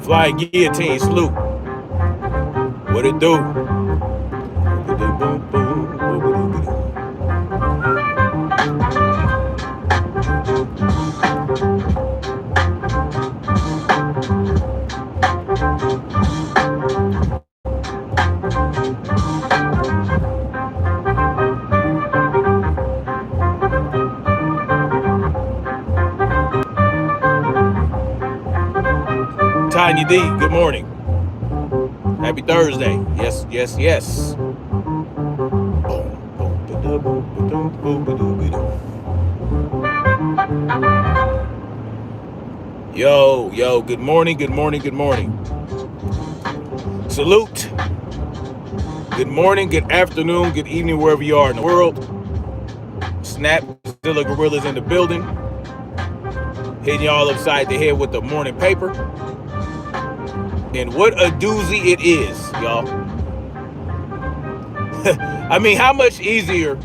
Flying guillotine salute. What it do? Tanya D, good morning. Happy Thursday. Yes, yes, yes. Yo, yo, good morning, good morning, good morning. Salute. Good morning, good afternoon, good evening, wherever you are in the world. Snap, Zilla Gorillas in the building. Hitting y'all upside the head with the morning paper. And what a doozy it is, y'all. I mean, how much easier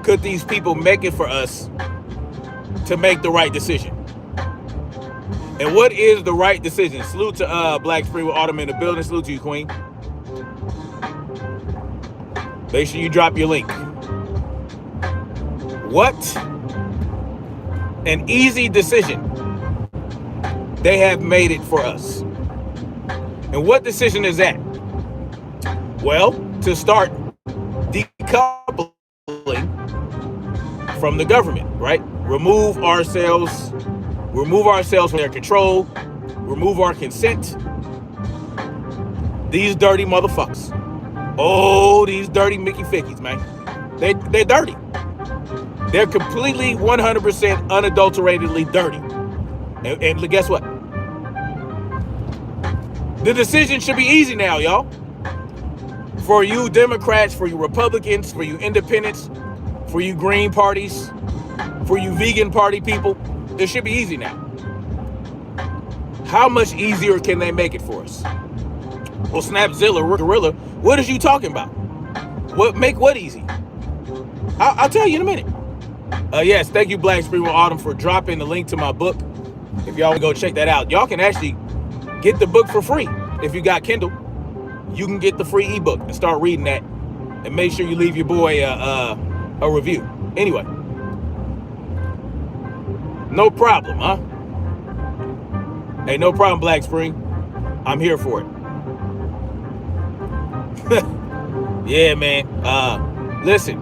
could these people make it for us to make the right decision? And what is the right decision? Salute to Black Spring with Autumn in the building. Salute to you, Queen. Make sure you drop your link. What an easy decision they have made it for us. And what decision is that? Well, to start decoupling from the government, right? Remove ourselves from their control, remove our consent. These dirty motherfuckers. Oh, these dirty Mickey Fickies, man. They're dirty. They're completely 100% unadulteratedly dirty. And guess what? The decision should be easy now, y'all. For you Democrats, for you Republicans, for you independents, for you Green parties, for you vegan party people, it should be easy now. How much easier can they make it for us? Well, Snapzilla, Gorilla, what is you talking about? What easy? I'll tell you in a minute. Yes, thank you, Black Spring with Autumn, for dropping the link to my book. If y'all want to go check that out, y'all can actually get the book for free. If you got Kindle, you can get the free ebook and start reading that. And make sure you leave your boy a review. Anyway, no problem, huh? Hey, no problem, Black Spring. I'm here for it. Yeah, man. Listen,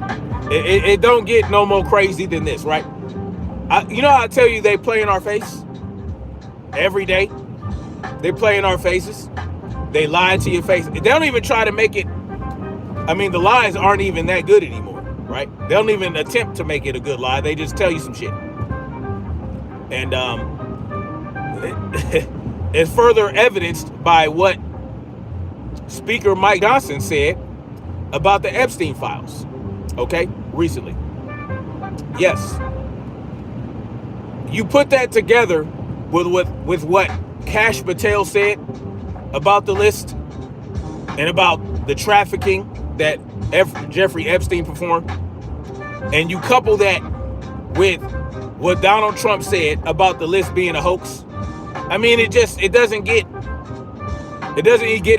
it don't get no more crazy than this, right? You know how I tell you they play in our face every day? They play in our faces. They lie to your face. They don't even try to make it I mean, the lies aren't even that good anymore, right? They don't even attempt to make it a good lie. They just tell you some shit. And it's further evidenced by what Speaker Mike Johnson said about the Epstein files, okay, recently. Yes. You put that together with what Kash Patel said about the list and about the trafficking that Jeffrey Epstein performed, and you couple that with what Donald Trump said about the list being a hoax. I mean, it doesn't get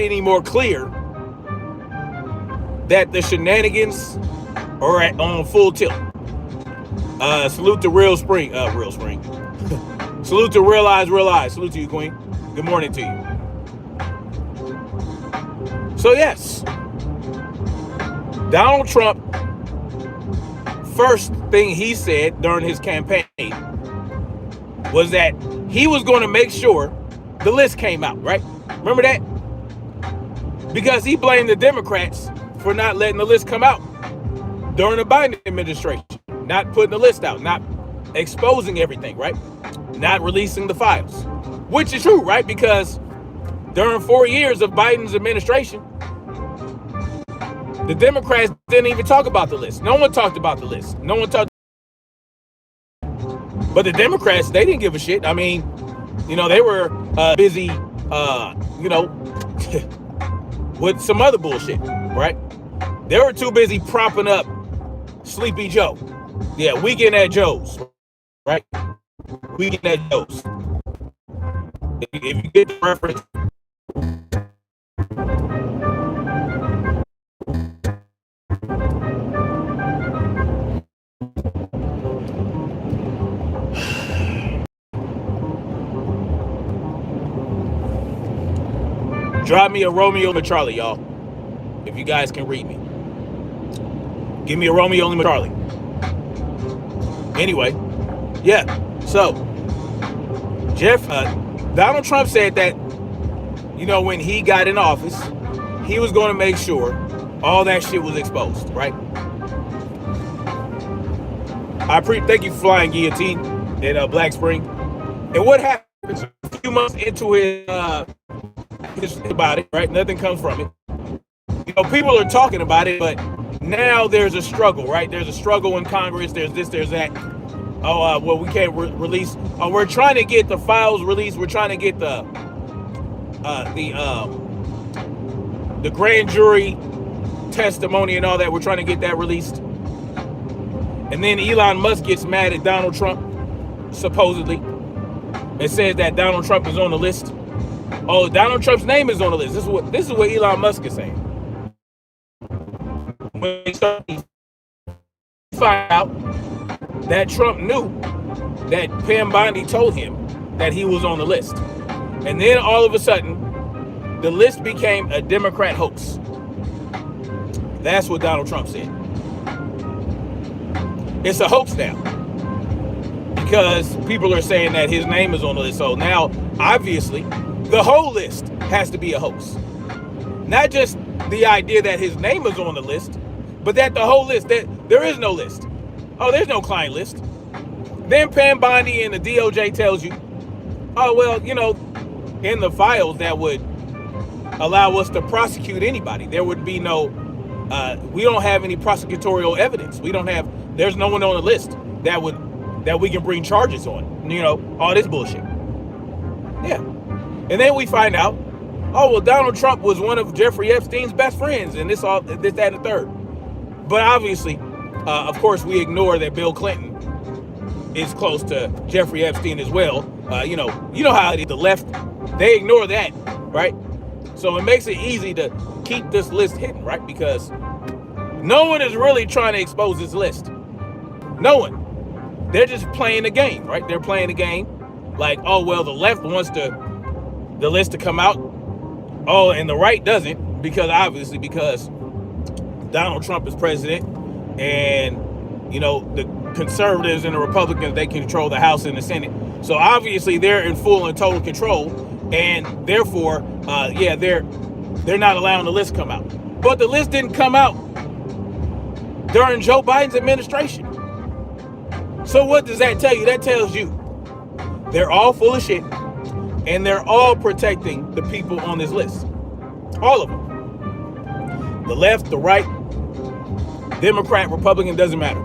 any more clear that the shenanigans are on full tilt. Salute to Real Spring. Salute to Real Eyes, Real Eyes. Salute to you, Queen. Good morning to you. So yes, Donald Trump, first thing he said during his campaign was that he was going to make sure the list came out, right? Remember that? Because he blamed the Democrats for not letting the list come out during the Biden administration, not putting the list out, not exposing everything, right? Not releasing the files, which is true, right? Because during 4 years of Biden's administration, the Democrats didn't even talk about the list. No one talked about the list. No one talked. But the Democrats, they didn't give a shit. I mean, they were busy, with some other bullshit, right? They were too busy propping up Sleepy Joe. Yeah, Weekend at Joe's, right? Weekend at Joe's. If you get the reference. Drop me a Romeo and Charlie, y'all. If you guys can read me. Give me a Romeo and Charlie. Anyway, yeah. So, Donald Trump said that, when he got in office, he was going to make sure all that shit was exposed, right? Thank you for Flying Guillotine in Black Spring. And what happens a few months into his about it, right? Nothing comes from it. People are talking about it, but now there's a struggle, right? There's a struggle in Congress. There's this, there's that. Oh, well, we can't release. We're trying to get the files released. We're trying to get the grand jury testimony and all that. We're trying to get that released. And then Elon Musk gets mad at Donald Trump, supposedly, and says that Donald Trump is on the list. Oh, Donald Trump's name is on the list. This is what Elon Musk is saying. When they find out that Trump knew that Pam Bondi told him that he was on the list. And then all of a sudden, the list became a Democrat hoax. That's what Donald Trump said. It's a hoax now. Because people are saying that his name is on the list. So now, obviously, the whole list has to be a hoax. Not just the idea that his name is on the list, but that the whole list, that there is no list. Oh, there's no client list. Then Pam Bondi and the DOJ tells you, oh, well, in the files that would allow us to prosecute anybody, there would be no, we don't have any prosecutorial evidence. There's no one on the list that we can bring charges on, all this bullshit. Yeah. And then we find out, oh, well, Donald Trump was one of Jeffrey Epstein's best friends, and this, that, and the third. But obviously, of course, we ignore that Bill Clinton is close to Jeffrey Epstein as well. You know how it is, the left, they ignore that, right? So it makes it easy to keep this list hidden, right? Because no one is really trying to expose this list. No one. They're just playing the game, right? They're playing the game like, oh, well, the left wants the list to come out. Oh, and the right doesn't, because Donald Trump is president, and the conservatives and the Republicans, they control the House and the Senate. So obviously they're in full and total control, and therefore, they're not allowing the list to come out. But the list didn't come out during Joe Biden's administration. So what does that tell you? That tells you they're all full of shit, and they're all protecting the people on this list. All of them. The left, the right, Democrat, Republican, doesn't matter.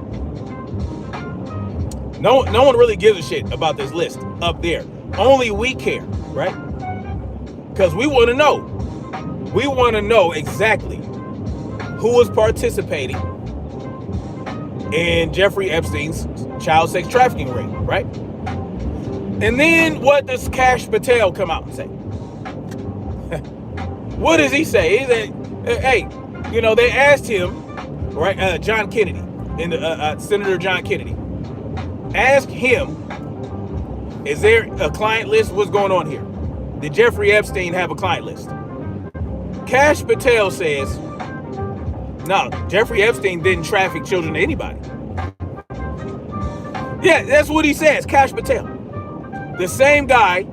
No one really gives a shit about this list up there. Only we care, right? Because we want to know. We want to know exactly who was participating in Jeffrey Epstein's child sex trafficking ring, right? And then what does Kash Patel come out and say? What does he say? He said, hey, they asked him, right, John Kennedy, Senator John Kennedy, ask him, is there a client list? What's going on here? Did Jeffrey Epstein have a client list? Kash Patel says, no, Jeffrey Epstein didn't traffic children to anybody. Yeah, that's what he says, Kash Patel. The same guy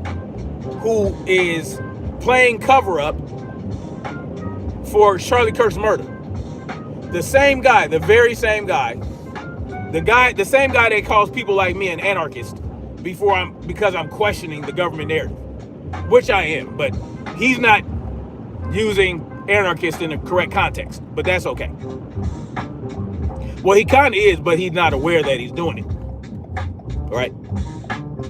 who is playing cover-up for Charlie Kirk's murder. The same guy, the very same guy, the same guy that calls people like me an anarchist because I'm questioning the government narrative, which I am, but he's not using anarchist in the correct context, but that's okay. Well, he kind of is, but he's not aware that he's doing it, right?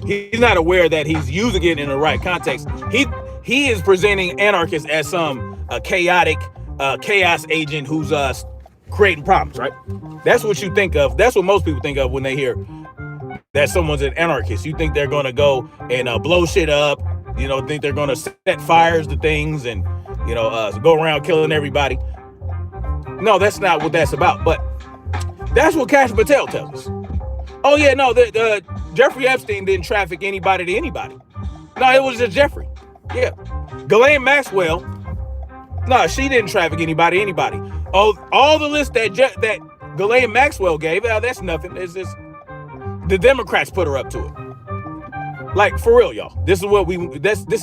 He's not aware that he's using it in the right context. He is presenting anarchists as some chaotic chaos agent who's creating problems, right? That's what you think of. That's what most people think of when they hear that someone's an anarchist. You think they're going to go and blow shit up, think they're going to set fires to things and, go around killing everybody. No, that's not what that's about. But that's what Kash Patel tells us. Oh, yeah, no, Jeffrey Epstein didn't traffic anybody to anybody. No, it was just Jeffrey. Yeah. Ghislaine Maxwell, no, she didn't traffic anybody to anybody. Oh, all the lists that Ghislaine Maxwell gave, that's nothing. It's just the Democrats put her up to it. Like, for real, y'all. This is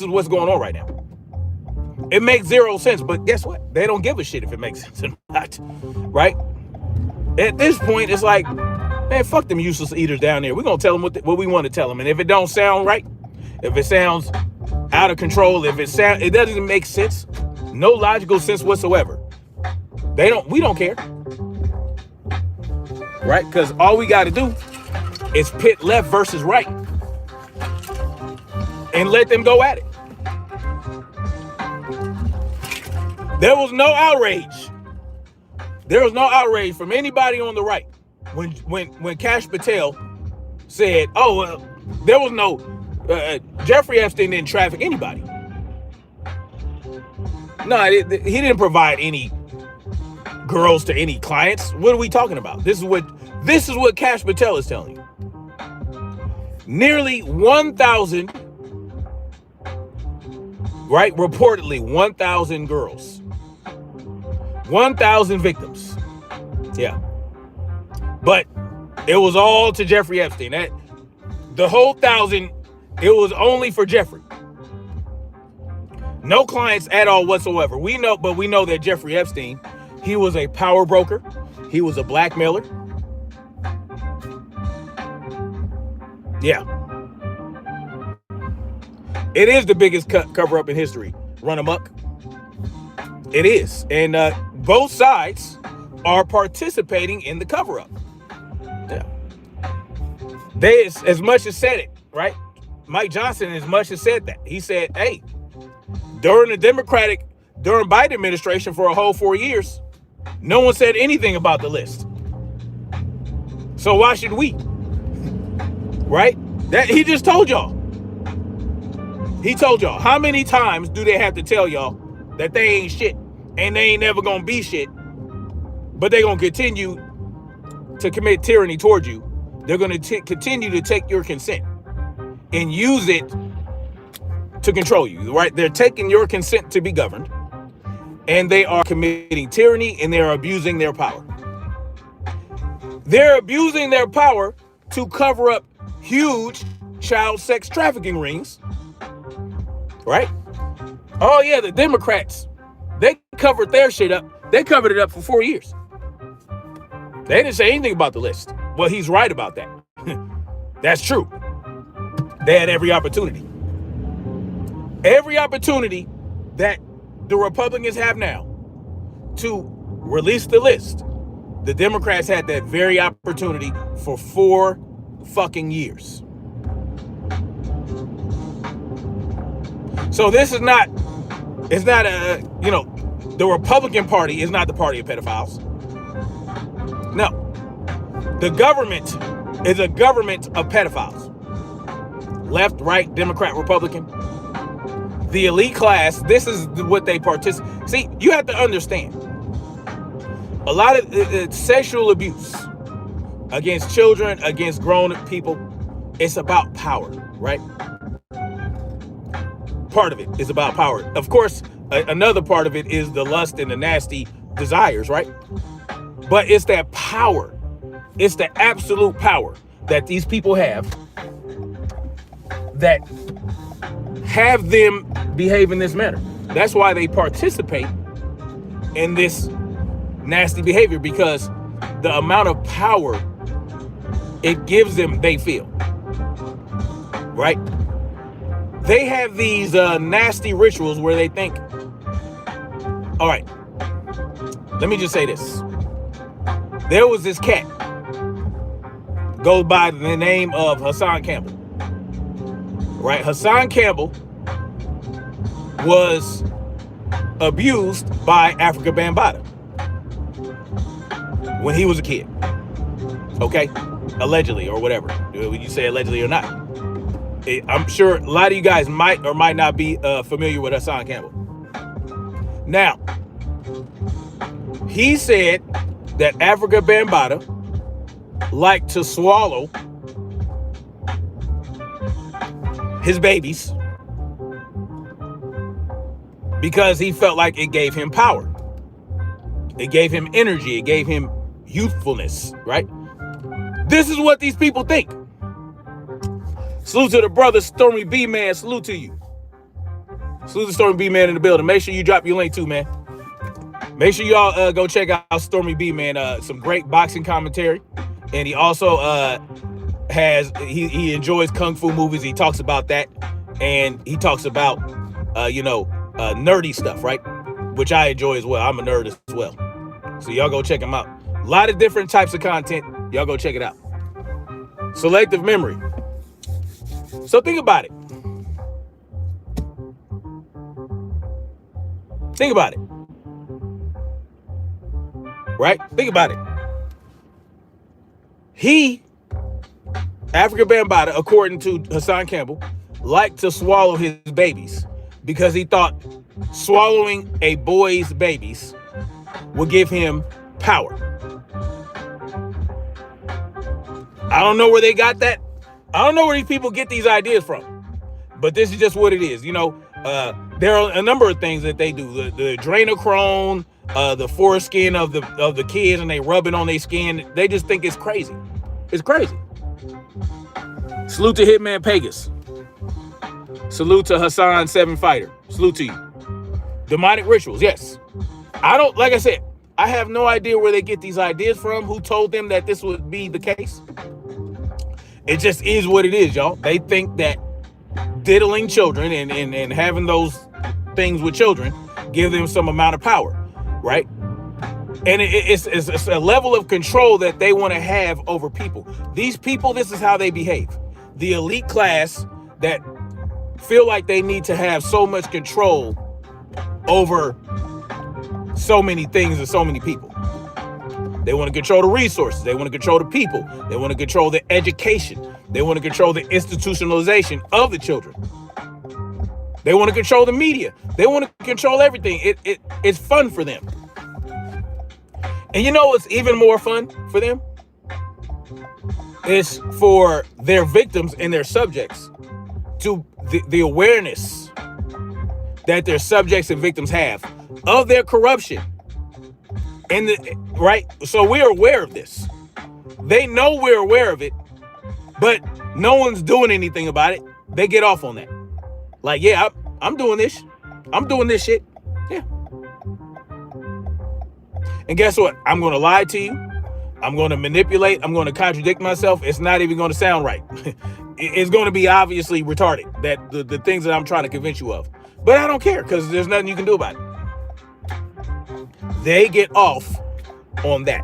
what's going on right now. It makes zero sense, but guess what? They don't give a shit if it makes sense or not, right? At this point, it's like, man, fuck them useless eaters down there. We're going to tell them what we want to tell them. And if it don't sound right, if it sounds out of control, it doesn't make sense, no logical sense whatsoever, we don't care, right? Because all we got to do is pit left versus right and let them go at it. There was no outrage. There was no outrage from anybody on the right when Kash Patel said, "Oh, well, there was no Jeffrey Epstein didn't traffic anybody." No, he didn't provide any girls to any clients. What are we talking about? This is what Kash Patel is telling you. Nearly 1,000, right? Reportedly 1,000 girls. 1,000 victims. Yeah. But it was all to Jeffrey Epstein. The whole 1,000, it was only for Jeffrey. No clients at all whatsoever. We know that Jeffrey Epstein, he was a power broker. He was a blackmailer. Yeah. It is the biggest cover-up in history. Run amok. It is. And both sides are participating in the cover-up. Yeah. They as much as said it, right? Mike Johnson as much as said that. He said, hey, during Biden administration for a whole 4 years, no one said anything about the list. So why should we? Right? That he just told y'all. He told y'all. How many times do they have to tell y'all that they ain't shit and they ain't never gonna be shit, but they're gonna continue to commit tyranny towards you? They're gonna continue to take your consent and use it to control you, right? They're taking your consent to be governed, and they are committing tyranny, and they are abusing their power. They're abusing their power to cover up huge child sex trafficking rings, right? Oh yeah, the Democrats, they covered their shit up. They covered it up for 4 years. They didn't say anything about the list. Well, he's right about that. That's true. They had every opportunity. Every opportunity that the Republicans have now to release the list. The Democrats had that very opportunity for 4 fucking years. So this is not, it's not a, you know, the Republican Party is not the party of pedophiles. No. The government is a government of pedophiles. Left, right, Democrat, Republican. The elite class, this is what they participate. See, you have to understand. A lot of sexual abuse against children, against grown people, it's about power, right? Part of it is about power. Of course, another part of it is the lust and the nasty desires, right? But it's that power. It's the absolute power that these people have that have them behave in this manner. That's why they participate in this nasty behavior, because the amount of power it gives them, they feel, right? They have these nasty rituals where they think, all right, let me just say this. There was this cat, goes by the name of Hassan Campbell, right? Hassan Campbell was abused by Africa Bambaataa when he was a kid, okay? Allegedly, or whatever. Would you say allegedly or not? I'm sure a lot of you guys might or might not be familiar with Hassan Campbell. Now, he said that Africa Bambaataa liked to swallow his babies because he felt like it gave him power. It gave him energy. It gave him youthfulness, right? This is what these people think. Salute to the brother Stormy B, man. Salute to you. Salute to Stormy B, man, in the building. Make sure you drop your link too, man. Make sure y'all go check out Stormy B, man. Some great boxing commentary. And he also he enjoys kung fu movies. He talks about that. And he talks about, nerdy stuff, right? Which I enjoy as well. I'm a nerd as well. So y'all go check him out. A lot of different types of content. Y'all go check it out. Selective memory. So think about it. Think about it. Right? Think about it. Africa Bambaataa, according to Hassan Campbell, liked to swallow his babies because he thought swallowing a boy's babies would give him power. I don't know where they got that. I don't know where these people get these ideas from, but this is just what it is. You know, there are a number of things that they do. The adrenochrome, the foreskin of the kids, and they rub it on their skin. They just think it's crazy. It's crazy. Salute to Hitman Pegas. Salute to Hassan 7 Fighter. Salute to you. Demonic rituals, yes. Like I said, I have no idea where they get these ideas from, who told them that this would be the case. It just is what it is, y'all. They think that diddling children and having those things with children give them some amount of power, right? And it's a level of control that they want to have over people. These people, this is how they behave. The elite class that feel like they need to have so much control over so many things and so many people. They want to control the resources. They want to control the people. They want to control the education. They want to control the institutionalization of the children. They want to control the media. They want to control everything. It's fun for them. And you know what's even more fun for them? It's for their victims and their subjects to the awareness that their subjects and victims have of their corruption. Right? So we're aware of this. They know we're aware of it, but no one's doing anything about it. They get off on that. Like, yeah, I'm doing this. I'm doing this shit. Yeah. And guess what? I'm going to lie to you. I'm going to manipulate. I'm going to contradict myself. It's not even going to sound right. It's going to be obviously retarded, that the things that I'm trying to convince you of. But I don't care, because there's nothing you can do about it. They get off on that.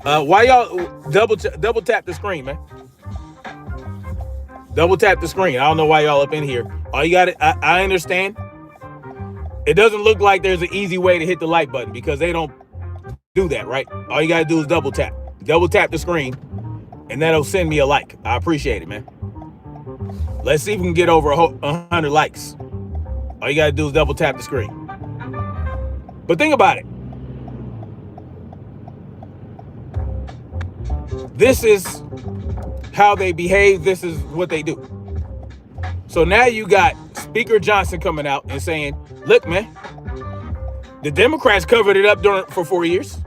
Why y'all double tap the screen, man? Double tap the screen. I don't know why y'all up in here. All you got it. I understand. It doesn't look like there's an easy way to hit the like button, because they don't do that, right? All you got to do is double tap the screen, and that'll send me a like. I appreciate it, man. Let's see if we can get over 100 likes. All you got to do is double tap the screen. But think about it. This is how they behave. This is what they do. So now you got Speaker Johnson coming out and saying, look, man, the Democrats covered it up for 4 years.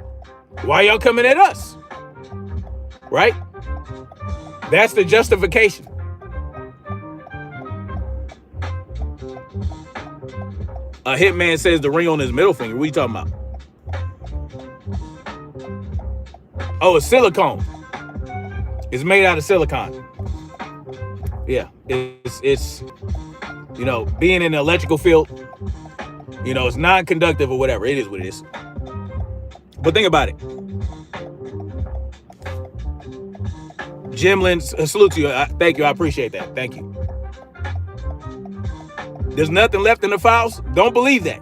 Why y'all coming at us? Right? That's the justification. A hitman says the ring on his middle finger. What are you talking about? Oh, it's silicone. It's made out of silicone. Yeah, it's you know, being in the electrical field, you know, it's non-conductive or whatever. It is what it is. But think about it. Jim Lynn, salute to you. Thank you. I appreciate that. Thank you. There's nothing left in the files. Don't believe that.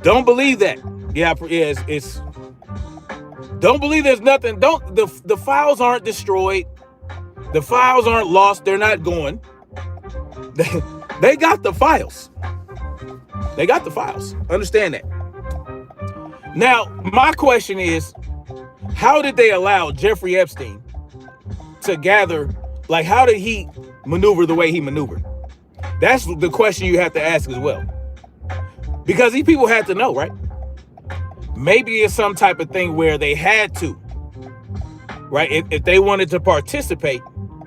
Don't believe that. Yeah, it's don't believe there's nothing. The files aren't destroyed. The files aren't lost. They're not going. They got the files. They got the files. Understand that. Now, my question is, how did they allow Jeffrey Epstein to gather? Like, how did he maneuver the way he maneuvered? That's the question you have to ask as well. Because these people had to know, right? Maybe it's some type of thing where they had to, right? If they wanted to participate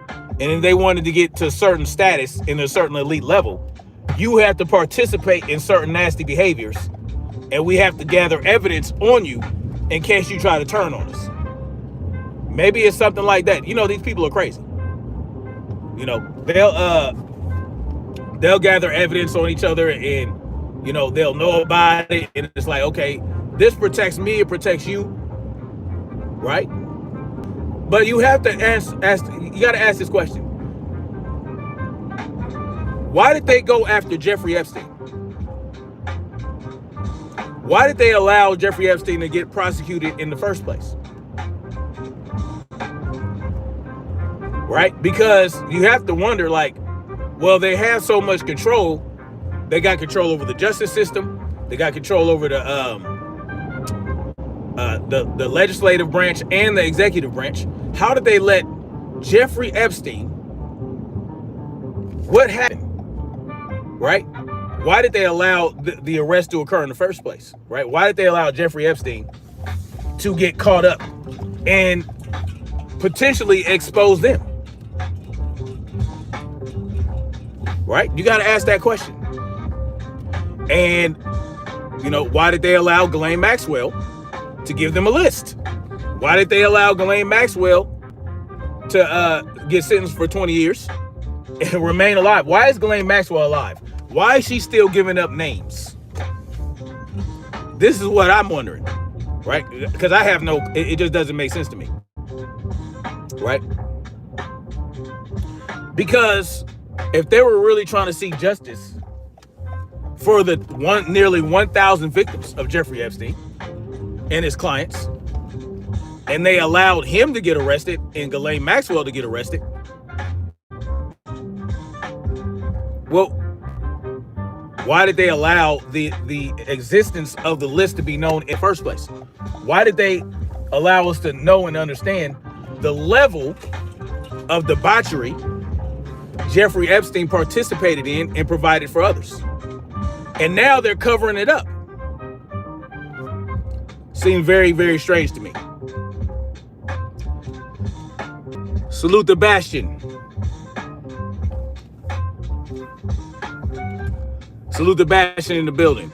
and if they wanted to get to a certain status in a certain elite level, you have to participate in certain nasty behaviors, and we have to gather evidence on you in case you try to turn on us. Maybe it's something like that. You know, these people are crazy. You know, they'll gather evidence on each other, and you know, they'll know about it, and it's like, okay, this protects me, it protects you, right? But you have to ask you got to ask this question. Why did they go after Jeffrey Epstein? Why did they allow Jeffrey Epstein to get prosecuted in the first place? Right? Because you have to wonder, like, well, they have so much control. They got control over the justice system. They got control over the legislative branch and the executive branch. How did they let Jeffrey Epstein? What happened? Right? Why did they allow the arrest to occur in the first place? Right? Why did they allow Jeffrey Epstein to get caught up and potentially expose them? Right? You got to ask that question. And, you know, why did they allow Ghislaine Maxwell to give them a list? Why did they allow Ghislaine Maxwell to get sentenced for 20 years and remain alive? Why is Ghislaine Maxwell alive? Why is she still giving up names? This is what I'm wondering, right? Because I have it just doesn't make sense to me, right? Because if they were really trying to seek justice for the nearly 1,000 victims of Jeffrey Epstein and his clients, and they allowed him to get arrested and Ghislaine Maxwell to get arrested, well, why did they allow the existence of the list to be known in the first place? Why did they allow us to know and understand the level of debauchery Jeffrey Epstein participated in and provided for others? And now they're covering it up. Seems very, very strange to me. Salute the Bastion. Salute the Bastion in the building.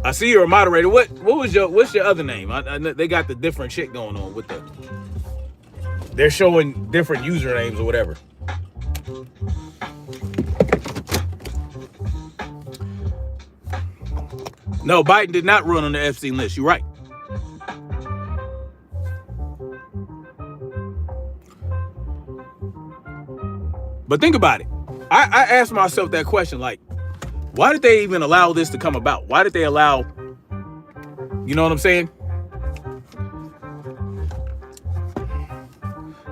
I see you're a moderator. What's your other name? They got the different shit going on with the. They're showing different usernames or whatever. No, Biden did not run on the Epstein list. You're right. But think about it. I asked myself that question, like, why did they even allow this to come about? Why did they allow, you know what I'm saying?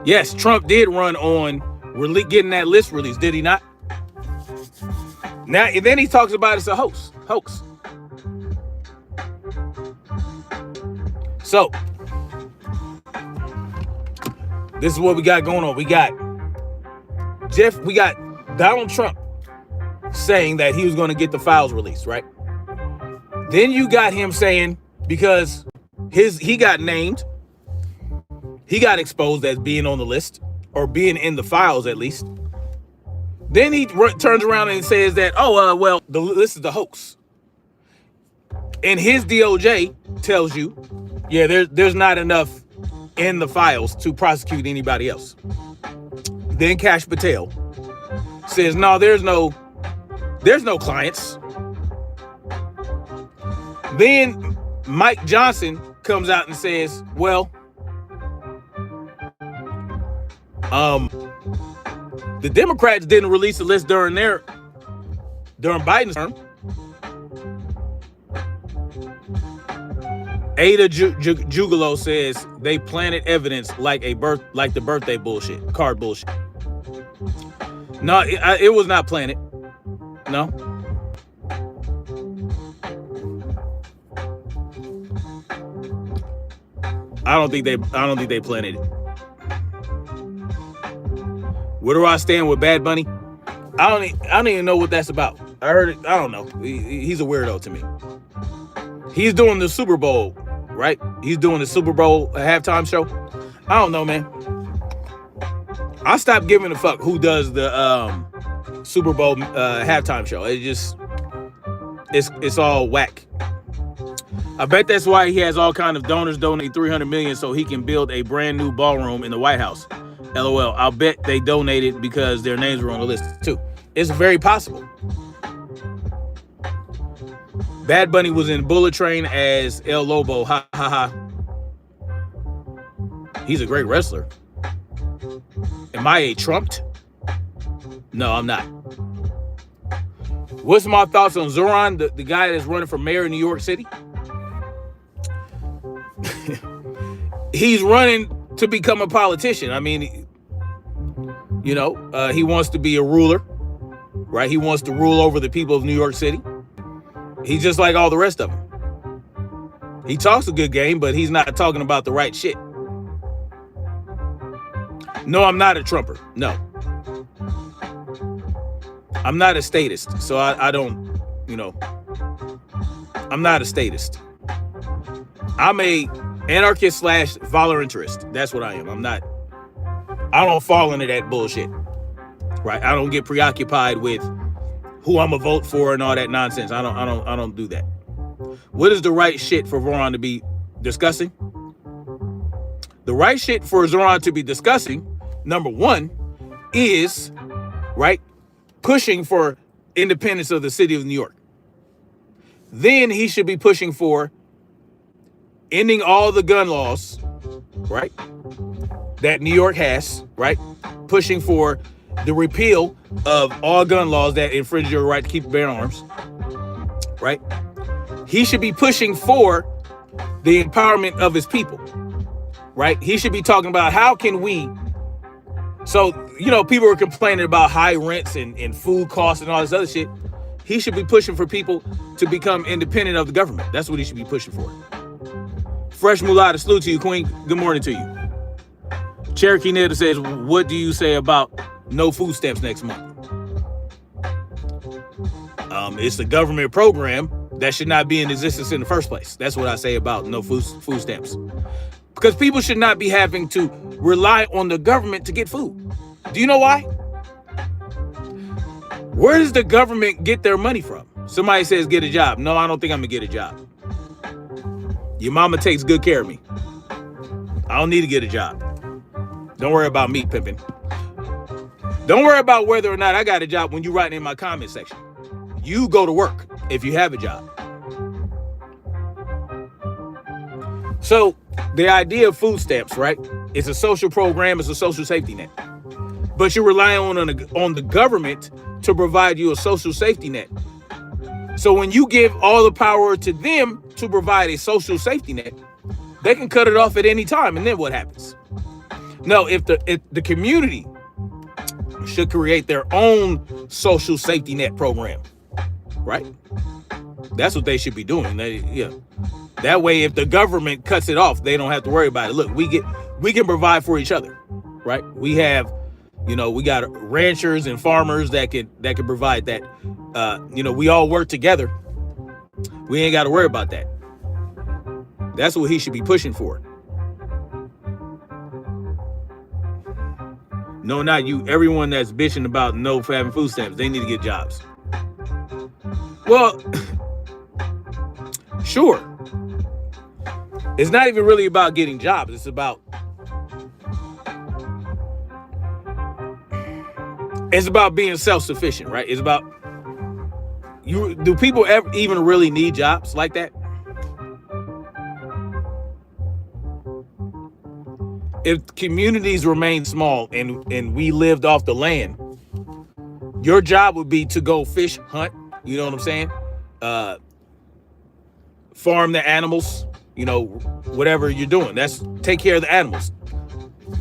Yes, Trump did run on getting that list released, did he not? Now, and then he talks about it's a hoax. So, this is what we got going on. We got Donald Trump saying that he was going to get the files released, right? Then you got him saying, because he got named, he got exposed as being on the list, or being in the files at least. Then he turns around and says that, well, the list is the hoax. And his DOJ tells you, yeah, there's not enough in the files to prosecute anybody else. Then Kash Patel says, no, there's no clients. Then Mike Johnson comes out and says, well, the Democrats didn't release the list during Biden's term. Ada Jugalo says they planted evidence like the birthday bullshit, card bullshit. No, it was not planted. No. I don't think they planted it. Where do I stand with Bad Bunny? I don't even know what that's about. I heard it. I don't know. He's a weirdo to me. He's doing the Super Bowl, right? He's doing the Super Bowl halftime show. I don't know, man. I stopped giving a fuck who does the Super Bowl halftime show. It's all whack. I bet that's why he has all kind of donors donate $300 million so he can build a brand new ballroom in the White House. LOL. I'll bet they donated because their names were on the list too. It's very possible. Bad Bunny was in Bullet Train as El Lobo. Ha ha ha. He's a great wrestler. Am I a trumped? No, I'm not. What's my thoughts on Zoran, the guy that's running for mayor in New York City? He's running to become a politician. I mean, he wants to be a ruler, right? He wants to rule over the people of New York City. He's just like all the rest of them. He talks a good game, but he's not talking about the right shit. No, I'm not a Trumper. No. I'm not a statist, so I don't, I'm not a statist. I'm a anarchist / voluntarist. That's what I am. I don't fall into that bullshit, right? I don't get preoccupied with who I'm gonna vote for and all that nonsense. I don't do that. What is the right shit for Zoran to be discussing? The right shit for Zoran to be discussing, number one, is, right, pushing for independence of the city of New York. Then he should be pushing for ending all the gun laws, right, that New York has, right? Pushing for the repeal of all gun laws that infringe your right to keep and bear arms, right? He should be pushing for the empowerment of his people, right? He should be talking about how can we, so, people were complaining about high rents and food costs and all this other shit. He should be pushing for people to become independent of the government. That's what he should be pushing for. Fresh Mulata, salute to you, Queen. Good morning to you. Cherokee Nita says, what do you say about no food stamps next month? It's a government program that should not be in existence in the first place. That's what I say about no food stamps. Because people should not be having to rely on the government to get food. Do you know why? Where does the government get their money from? Somebody says get a job. No, I don't think I'm gonna get a job. Your mama takes good care of me. I don't need to get a job. Don't worry about me pimping. Don't worry about whether or not I got a job when you write in my comment section. You go to work if you have a job. So the idea of food stamps, right? It's a social program. It's a social safety net. But you're relying on the government to provide you a social safety net. So when you give all the power to them to provide a social safety net, they can cut it off at any time. And then what happens? No, if the community should create their own social safety net program, right? That's what they should be doing. That way, if the government cuts it off, they don't have to worry about it. Look, we can provide for each other, right? We have, we got ranchers and farmers that can provide that. We all work together. We ain't got to worry about that. That's what he should be pushing for. No, not you. Everyone that's bitching about no having food stamps, they need to get jobs. Well, sure. It's not even really about getting jobs. It's about being self-sufficient, right? It's about do people ever even really need jobs like that? If communities remain small and we lived off the land, your job would be to go fish, hunt, you know what I'm saying? Farm the animals, whatever you're doing. That's take care of the animals.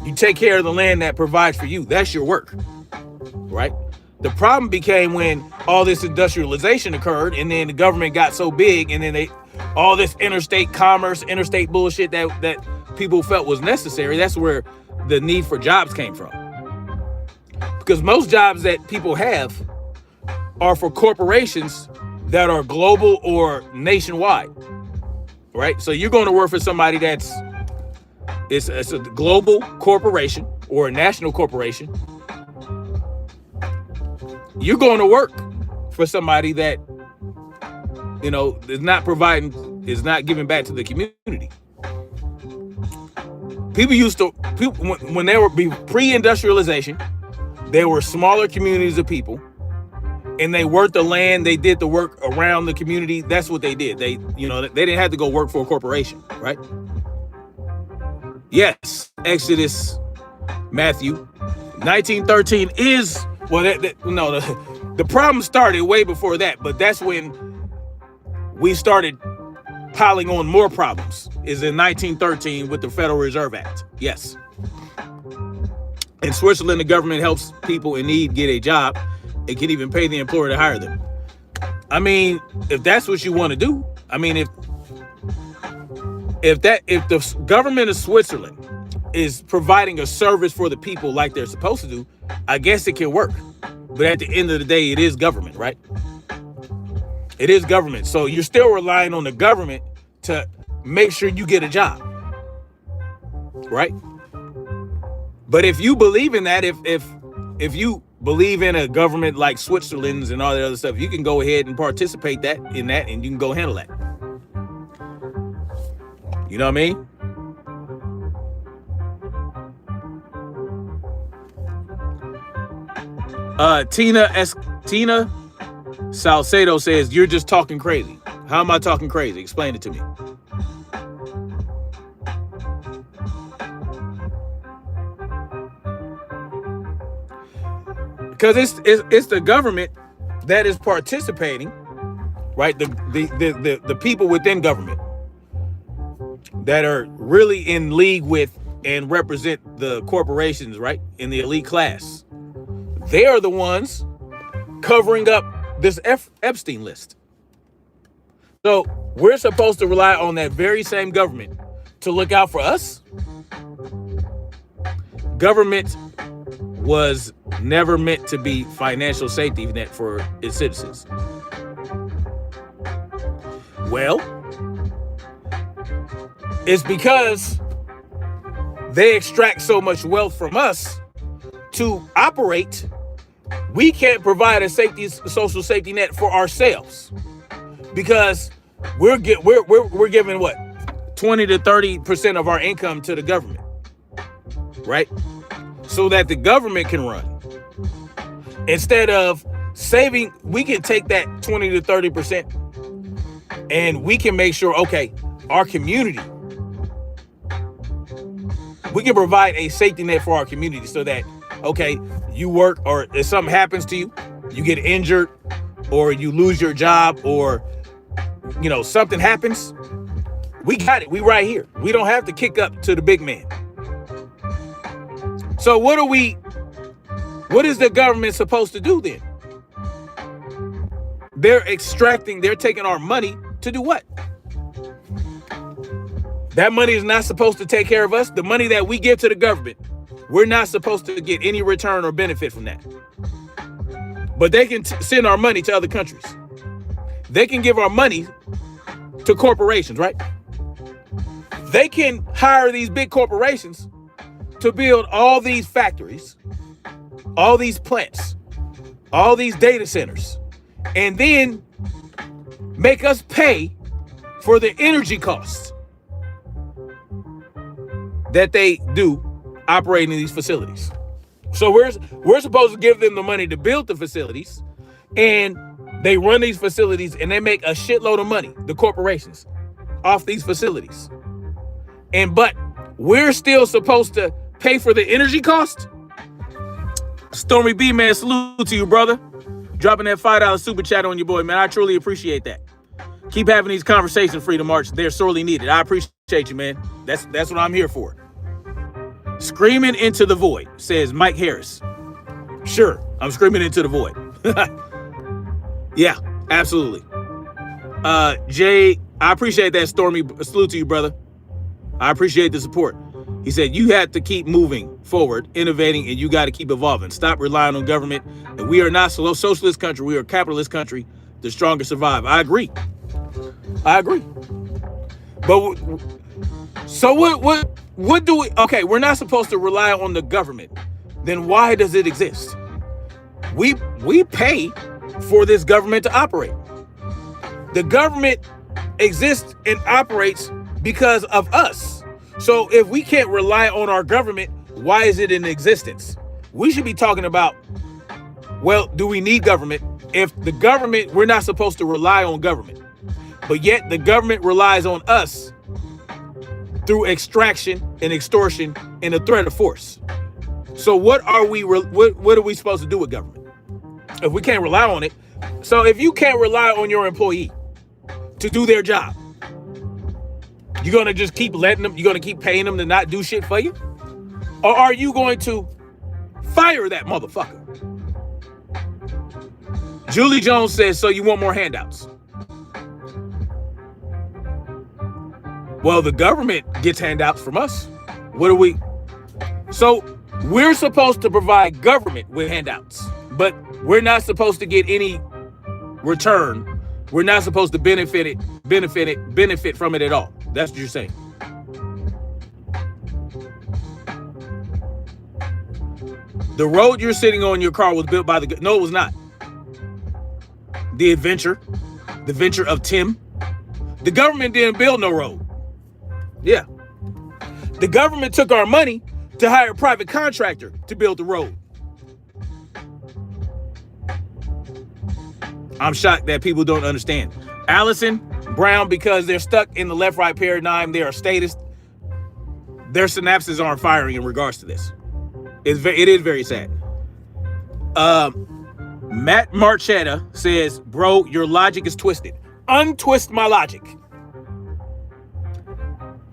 You take care of the land that provides for you. That's your work, right? The problem became when all this industrialization occurred and then the government got so big and then all this interstate commerce, interstate bullshit that people felt was necessary. That's where the need for jobs came from. Because most jobs that people have are for corporations that are global or nationwide, right? So you're going to work for somebody it's a global corporation or a national corporation. You're going to work for somebody that, is not giving back to the community. People when they were pre-industrialization, there were smaller communities of people and they worked the land. They did the work around the community. That's what they did. They didn't have to go work for a corporation, right? Yes. Exodus, Matthew, 1913 is, the problem started way before that, but that's when we started piling on more problems, is in 1913 with the Federal Reserve Act. Yes. In Switzerland, the government helps people in need get a job. It can even pay the employer to hire them. I mean, if that's what you want to do, I mean, if the government of Switzerland is providing a service for the people like they're supposed to do, I guess it can work. But at the end of the day, it is government, right? It is government. So you're still relying on the government to make sure you get a job, right? But if you believe in that, if you believe in a government like Switzerland's and all that other stuff, you can go ahead and participate in that and you can go handle that. You know what I mean? Tina Salcedo says, you're just talking crazy. How am I talking crazy? Explain it to me. Because it's the government that is participating, right? The people within government that are really in league with and represent the corporations, right? In the elite class. They are the ones covering up this Epstein list. So we're supposed to rely on that very same government to look out for us. Government was never meant to be financial safety net for its citizens. Well, it's because they extract so much wealth from us to operate we can't provide a social safety net for ourselves because we're giving what 20 to 30% of our income to the government, right? So that the government can run. Instead of saving, we can take that 20 to 30% and we can make sure, okay, our community, we can provide a safety net for our community so that, okay, you work or if something happens to you, you get injured or you lose your job or, you know, something happens, we got it. We right here. We don't have to kick up to the big man. So what is the government supposed to do then? They're taking our money to do what? That money is not supposed to take care of us. The money that we give to the government, we're not supposed to get any return or benefit from that. But they can send our money to other countries. They can give our money to corporations, right? They can hire these big corporations to build all these factories, all these plants, all these data centers, and then make us pay for the energy costs that they do operating these facilities. So we're supposed to give them the money to build the facilities, and they run these facilities and they make a shitload of money, the corporations, off these facilities. But we're still supposed to pay for the energy cost? Stormy B, man, salute to you, brother. Dropping that $5 super chat on your boy, man. I truly appreciate that. Keep having these conversations, Freedom March. They're sorely needed. I appreciate you, man. That's what I'm here for. Screaming into the void, says Mike Harris. Sure, I'm screaming into the void. Yeah, absolutely. Jay, I appreciate that, Stormy. Salute to you, brother. I appreciate the support. He said, you have to keep moving forward, innovating, and you got to keep evolving. Stop relying on government. And we are not a socialist country. We are a capitalist country. The stronger survive. I agree. But so what do we, okay, we're not supposed to rely on the government. Then why does it exist? We pay for this government to operate. The government exists and operates because of us. So if we can't rely on our government, why is it in existence? We should be talking about, well, do we need government? If the government, we're not supposed to rely on government, but yet the government relies on us through extraction and extortion and the threat of force. So what are we supposed to do with government if we can't rely on it? So if you can't rely on your employee to do their job, you're going to just keep letting them, you're going to keep paying them to not do shit for you? Or are you going to fire that motherfucker? Julie Jones says, so you want more handouts? Well, the government gets handouts from us. What do we? So we're supposed to provide government with handouts, but we're not supposed to get any return. We're not supposed to benefit from it at all. That's what you're saying. The road you're sitting on in your car was built by the... No, it was not. The venture of Tim. The government didn't build no road. Yeah. The government took our money to hire a private contractor to build the road. I'm shocked that people don't understand. Allison Brown, because they're stuck in the left-right paradigm, they are statist. Their synapses aren't firing in regards to this. It is very sad. Matt Marchetta says, bro, your logic is twisted. Untwist my logic.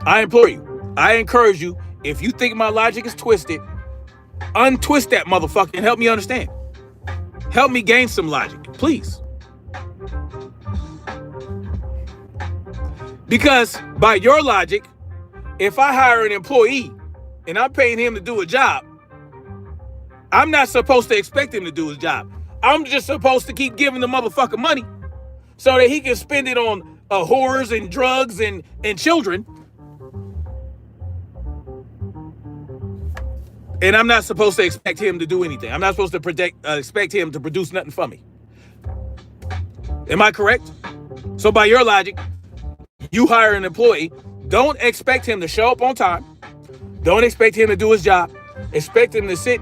I implore you. I encourage you, if you think my logic is twisted, untwist that motherfucker and help me understand. Help me gain some logic, please. Because by your logic, if I hire an employee and I'm paying him to do a job, I'm not supposed to expect him to do his job. I'm just supposed to keep giving the motherfucker money so that he can spend it on whores and drugs and children. And I'm not supposed to expect him to do anything. I'm not supposed to expect him to produce nothing for me. Am I correct? So by your logic, you hire an employee, don't expect him to show up on time. Don't expect him to do his job. Expect him to sit.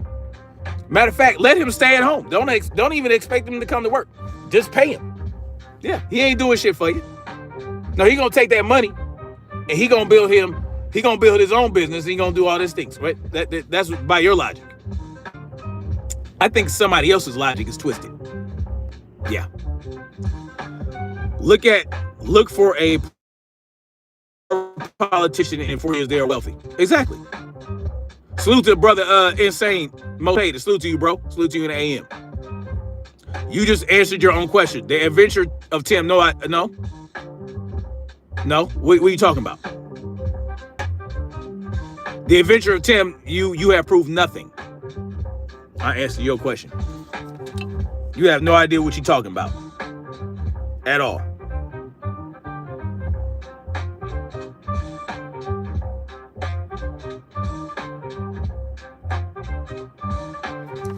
Matter of fact, let him stay at home. Don't even expect him to come to work. Just pay him. Yeah, he ain't doing shit for you. No, he gonna take that money and he gonna build his own business. And he gonna do all these things, right? That's by your logic. I think somebody else's logic is twisted. Yeah. Look for a politician in 4 years they are wealthy. Exactly. Salute to brother Insane Motator. Salute to you, bro. Salute to you in the AM. You just answered your own question. The adventure of Tim. No. What are you talking about? The adventure of Tim. You have proved nothing. I answered your question. You have no idea what you're talking about at all.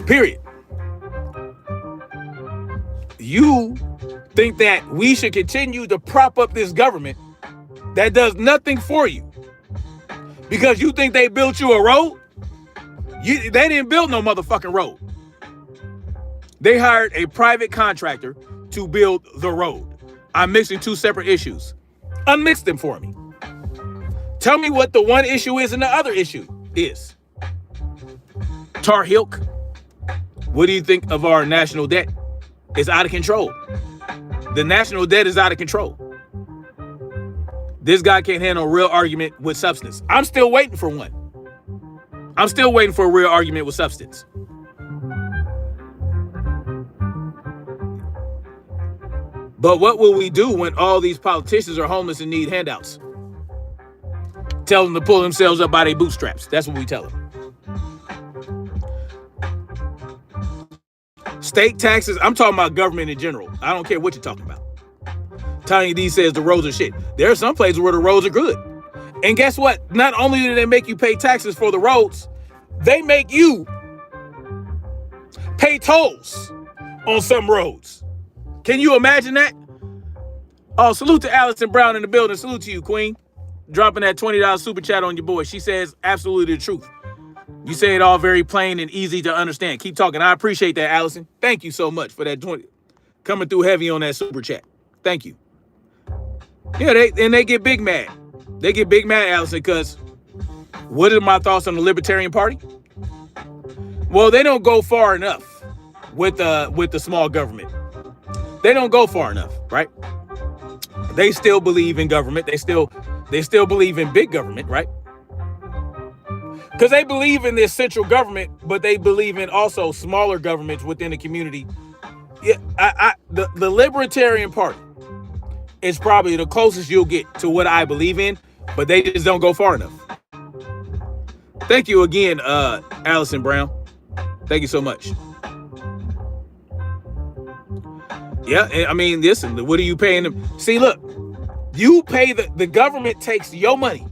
Period. You think that we should continue to prop up this government that does nothing for you because you think they built you a road? They didn't build no motherfucking road. They hired a private contractor to build the road. I'm mixing two separate issues. Unmix them for me. Tell me what the one issue is and the other issue is. Tar Heel. What do you think of our national debt? It's out of control. The national debt is out of control. This guy can't handle a real argument with substance. I'm still waiting for one. I'm still waiting for a real argument with substance. But what will we do when all these politicians are homeless and need handouts? Tell them to pull themselves up by their bootstraps. That's what we tell them. State taxes, I'm talking about government in general. I don't care what you're talking about. Tiny D says the roads are shit. There are some places where the roads are good. And guess what? Not only do they make you pay taxes for the roads, they make you pay tolls on some roads. Can you imagine that? Oh, salute to Allison Brown in the building. Salute to you, Queen. Dropping that $20 super chat on your boy. She says absolutely the truth. You say it all very plain and easy to understand. Keep talking. I appreciate that, Allison. Thank you so much for that 20 coming through heavy on that super chat. Thank you. Yeah, they get big mad. They get big mad, Allison, because what are my thoughts on the Libertarian Party? Well, they don't go far enough with the small government. They don't go far enough, right? They still believe in government. They still believe in big government, right? Because they believe in this central government, but they believe in also smaller governments within the community. Yeah, the Libertarian Party is probably the closest you'll get to what I believe in, but they just don't go far enough. Thank you again, Allison Brown. Thank you so much. Yeah, I mean, listen, what are you paying them? See, look, you pay the government takes your money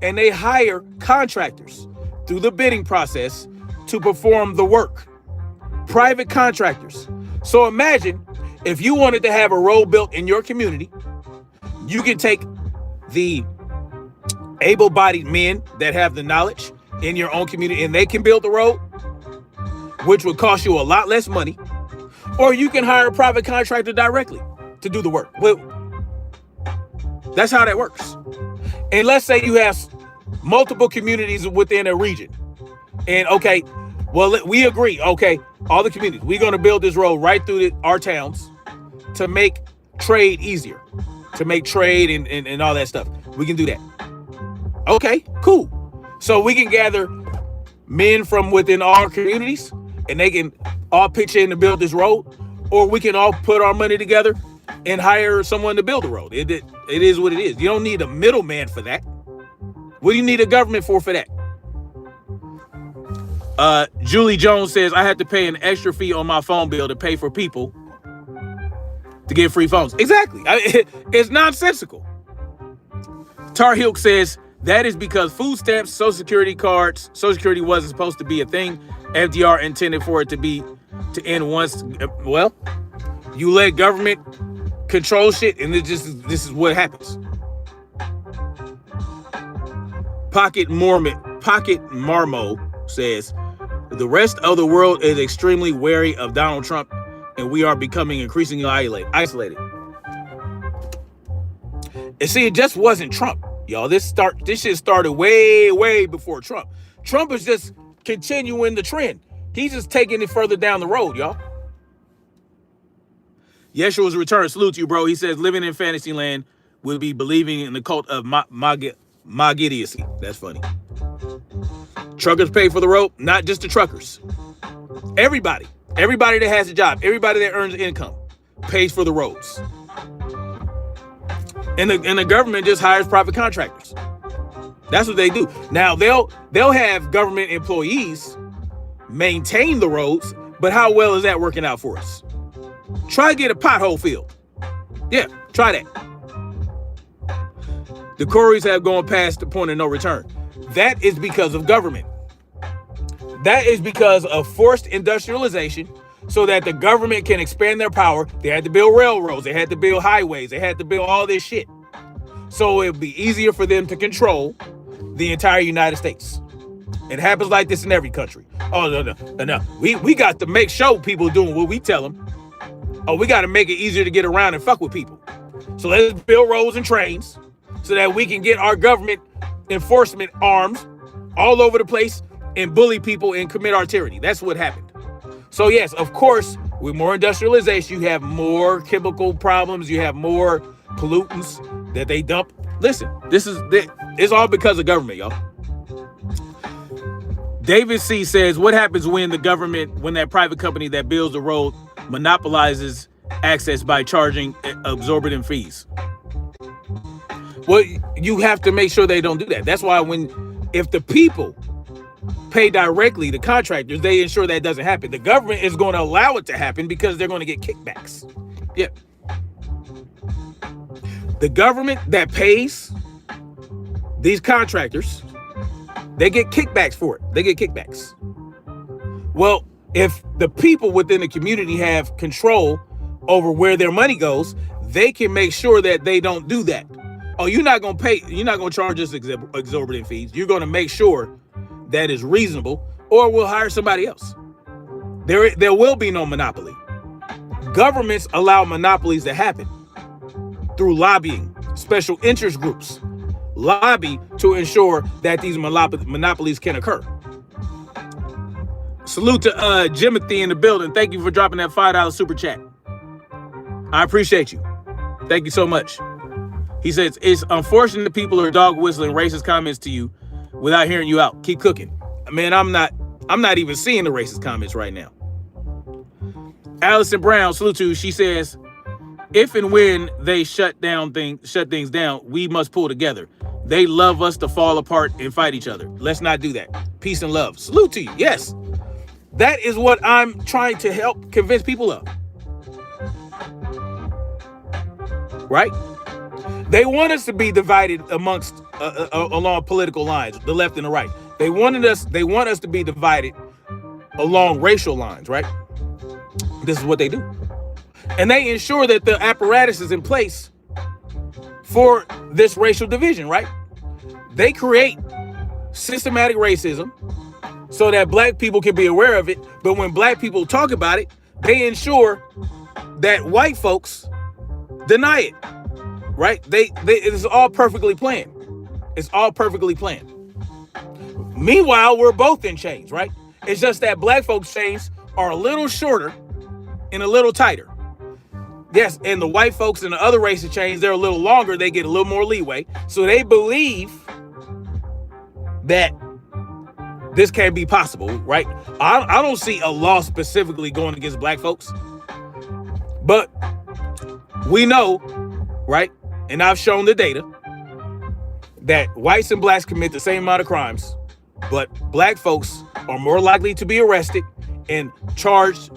and they hire contractors through the bidding process to perform the work. Private contractors. So imagine if you wanted to have a road built in your community, you can take the able-bodied men that have the knowledge in your own community and they can build the road, which would cost you a lot less money, or you can hire a private contractor directly to do the work. Well, that's how that works. And let's say you have multiple communities within a region. And okay, well, we agree. Okay, all the communities, we're going to build this road right through our towns to make trade easier, to make trade and all that stuff. We can do that. Okay, cool. So we can gather men from within our communities and they can all pitch in to build this road, or we can all put our money together and hire someone to build the road. It is what it is. You don't need a middleman for that. What do you need a government for that? Julie Jones says, I had to pay an extra fee on my phone bill to pay for people to get free phones. Exactly. It's nonsensical. Tar Heel says, That is because food stamps, Social Security cards, Social Security wasn't supposed to be a thing. FDR intended for it to end once. Well, you let government control shit, and this is what happens. Pocket Marmo says, the rest of the world is extremely wary of Donald Trump, and we are becoming increasingly isolated. And see, it just wasn't Trump, y'all. This shit started way before Trump. Trump is just continuing the trend. He's just taking it further down the road, y'all. Yeshua's return. Salute to you, bro. He says, living in fantasy land will be believing in the cult of idiocy. That's funny. Truckers pay for the road, not just the truckers. Everybody that has a job, everybody that earns income pays for the roads. And the government just hires private contractors. That's what they do. Now they'll have government employees maintain the roads, but how well is that working out for us? Try to get a pothole filled. Yeah, try that. The Corys have gone past the point of no return. That is because of government. That is because of forced industrialization so that the government can expand their power. They had to build railroads. They had to build highways. They had to build all this shit. So it would be easier for them to control the entire United States. It happens like this in every country. Oh, no. We got to make sure people doing what we tell them. Oh, we got to make it easier to get around and fuck with people. So let's build roads and trains so that we can get our government enforcement arms all over the place and bully people and commit our tyranny. That's what happened. So yes, of course, with more industrialization, you have more chemical problems. You have more pollutants that they dump. Listen, it's all because of government, y'all. David C says, what happens when that private company that builds the road monopolizes access by charging exorbitant fees? Well, you have to make sure they don't do that. That's why if the people pay directly to contractors, they ensure that doesn't happen. The government is going to allow it to happen because they're going to get kickbacks. Yeah. The government that pays these contractors, they get kickbacks for it. They get kickbacks. Well, if the people within the community have control over where their money goes, they can make sure that they don't do that. Oh, you're not going to charge us exorbitant fees. You're going to make sure that is reasonable, or we'll hire somebody else. There will be no monopoly. Governments allow monopolies to happen through lobbying. Special interest groups lobby to ensure that these monopolies can occur. Salute to Jimothy in the building. Thank you for dropping that $5 super chat. I appreciate you. Thank you so much. He says, it's unfortunate that people are dog whistling racist comments to you without hearing you out. Keep cooking. Man, I'm not even seeing the racist comments right now. Allison Brown, salute to you. She says, if and when they shut things down, we must pull together. They love us to fall apart and fight each other. Let's not do that. Peace and love. Salute to you. Yes. That is what I'm trying to help convince people of. Right? They want us to be divided amongst along political lines, the left and the right. They want us to be divided along racial lines, right? This is what they do. And they ensure that the apparatus is in place for this racial division, right? They create systematic racism so that black people can be aware of it. But when black people talk about it, they ensure that white folks deny it, right? It's all perfectly planned. It's all perfectly planned. Meanwhile, we're both in chains, right? It's just that black folks' chains are a little shorter and a little tighter. Yes, and the white folks and the other races chains, they're a little longer. They get a little more leeway. So they believe that this can be possible, right? I don't see a law specifically going against black folks. But we know, right? And I've shown the data that whites and blacks commit the same amount of crimes, but black folks are more likely to be arrested and charged,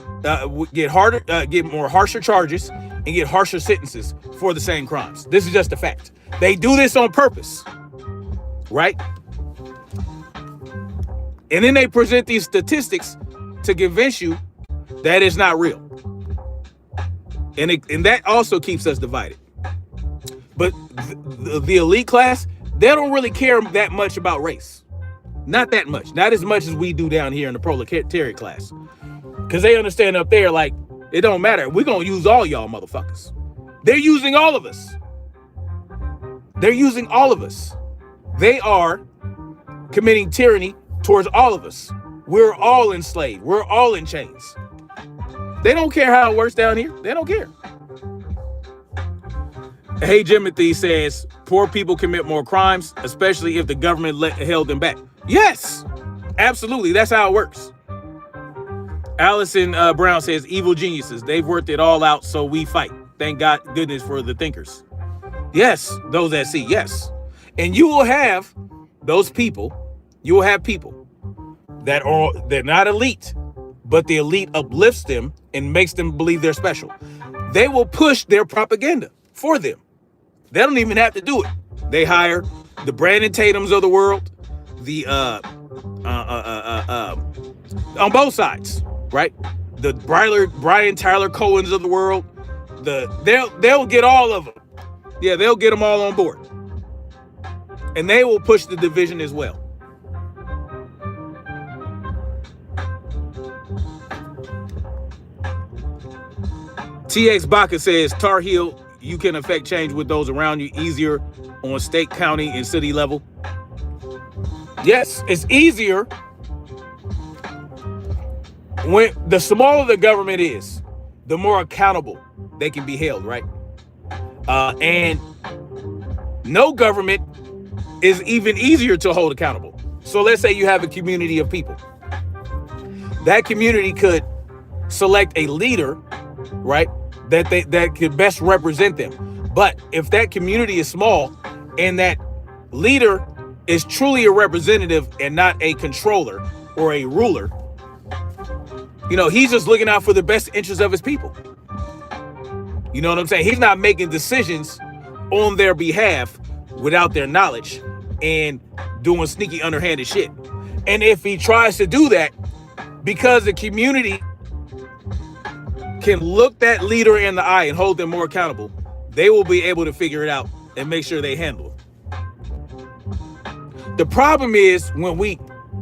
get more harsher charges and get harsher sentences for the same crimes. This is just a fact. They do this on purpose. right? And then they present these statistics to convince you that it's not real. And that also keeps us divided. But the elite class, they don't really care that much about race. Not that much. Not as much as we do down here in the proletariat class. Because they understand up there, like, it don't matter. We're going to use all y'all motherfuckers. They're using all of us. They're using all of us. They are committing tyranny towards all of us. We're all enslaved. We're all in chains. They don't care how it works down here. They don't care. Hey Jimothy says, poor people commit more crimes, especially if the government held them back. Yes, absolutely. That's how it works. Allison Brown says, evil geniuses. They've worked it all out, so we fight. Thank God, goodness for the thinkers. Yes, those that see, yes. And you will have those people, you will have people they're not elite, but the elite uplifts them and makes them believe they're special. They will push their propaganda for them. They don't even have to do it. They hire the Brandon Tatums of the world, the on both sides, right? The Brian Tyler Cohens of the world. They'll get all of them. Yeah, they'll get them all on board, and they will push the division as well. TX Baca says, Tar Heel, you can affect change with those around you easier on state, county, and city level. Yes, it's easier when the smaller the government is, the more accountable they can be held, right? And no government is even easier to hold accountable. So let's say you have a community of people. That community could select a leader, right, that could best represent them. But if that community is small and that leader is truly a representative and not a controller or a ruler, he's just looking out for the best interests of his people. You know what I'm saying? He's not making decisions on their behalf without their knowledge and doing sneaky underhanded shit. And if he tries to do that, because the community can look that leader in the eye and hold them more accountable, they will be able to figure it out and make sure they handle it. The problem is when we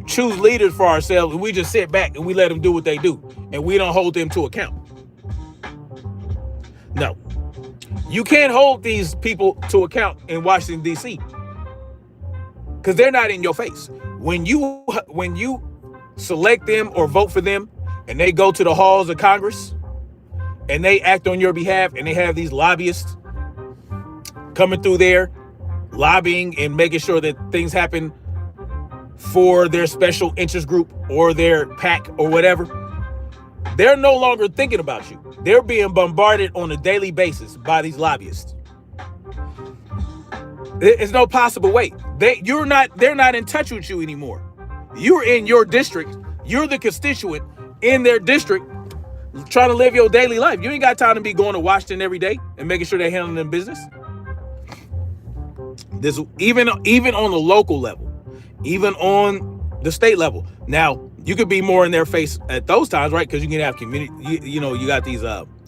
choose leaders for ourselves and we just sit back and we let them do what they do and we don't hold them to account. No, you can't hold these people to account in Washington, D.C. because they're not in your face. When you select them or vote for them and they go to the halls of Congress and they act on your behalf and they have these lobbyists coming through there lobbying and making sure that things happen for their special interest group or their PAC or whatever, they're no longer thinking about you. They're being bombarded on a daily basis by these lobbyists. There's no possible way. They're not in touch with you anymore. You're in your district. You're the constituent in their district trying to live your daily life. You ain't got time to be going to Washington every day and making sure they're handling their business. This even on the local level, even on the state level. Now, you could be more in their face at those times, right? Because you can have community, you got these,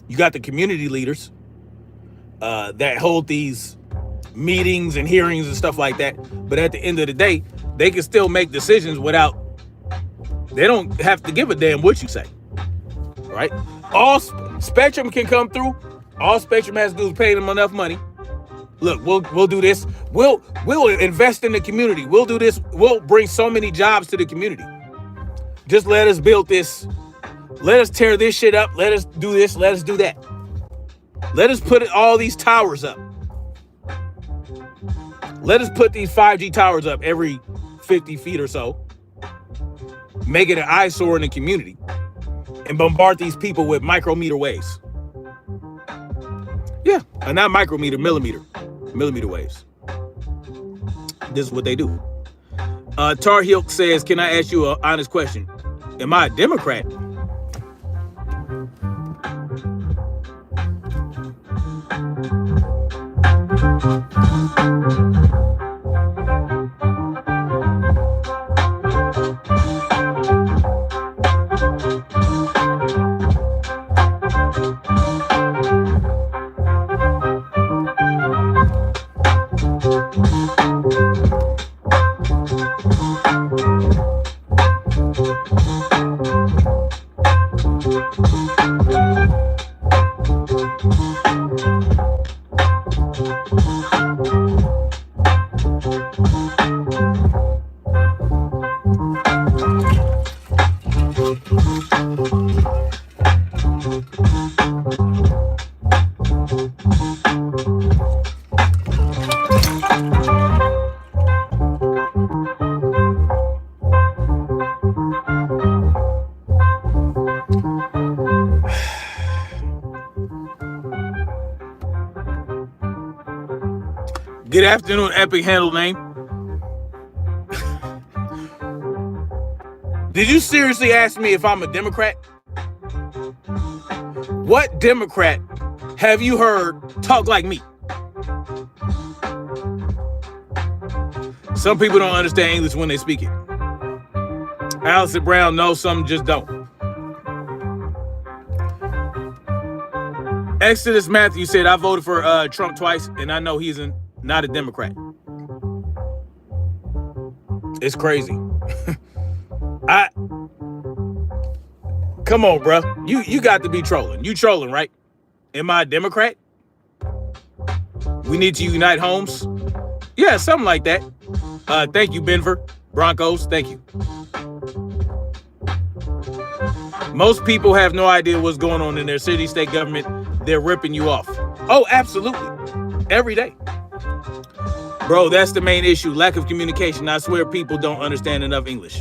you got the community leaders that hold these meetings and hearings and stuff like that. But at the end of the day, they can still make decisions they don't have to give a damn what you say, right? All Spectrum can come through. All Spectrum has to do is pay them enough money. Look, we'll do this. We'll invest in the community. We'll do this. We'll bring so many jobs to the community. Just let us build this. Let us tear this shit up. Let us do this. Let us do that. Let us put all these towers up. Let us put these 5G towers up every 50 feet or so. Make it an eyesore in the community. And bombard these people with micrometer waves. Yeah, not micrometer, millimeter waves. This is what they do. Tar Heel says, can I ask you an honest question? Am I a Democrat? Good afternoon, epic handle name. Did you seriously ask me if I'm a Democrat? What Democrat have you heard talk like me? Some people don't understand English when they speak it. Allison Brown knows some just don't. Exodus Matthew said, I voted for Trump twice, and I know he's not a Democrat. It's crazy. Come on, bro. You got to be trolling. You trolling, right? Am I a Democrat? We need to unite homes? Yeah, something like that. Thank you, Denver Broncos. Thank you. Most people have no idea what's going on in their city, state government. They're ripping you off. Oh, absolutely. Every day. Bro, that's the main issue. Lack of communication. I swear people don't understand enough English.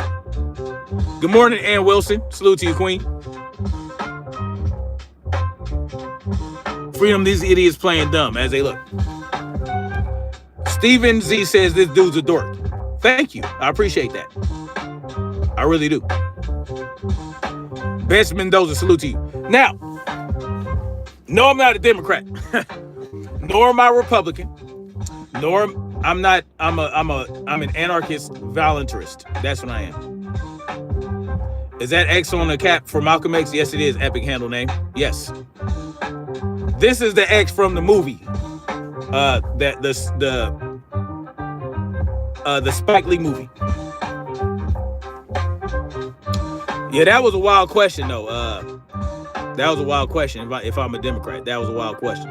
Good morning, Ann Wilson. Salute to you, Queen. Freedom, these idiots playing dumb as they look. Steven Z says this dude's a dork. Thank you. I appreciate that. I really do. Bess Mendoza, salute to you. Now, no, I'm not a Democrat. Nor am I Republican. Nor I'm not. I'm an anarchist voluntarist. That's what I am. Is that X on the cap for Malcolm X? Yes, it is. Epic handle name. Yes. This is the X from the movie. The Spike Lee movie. Yeah, that was a wild question, though. That was a wild question. If I'm a Democrat, that was a wild question.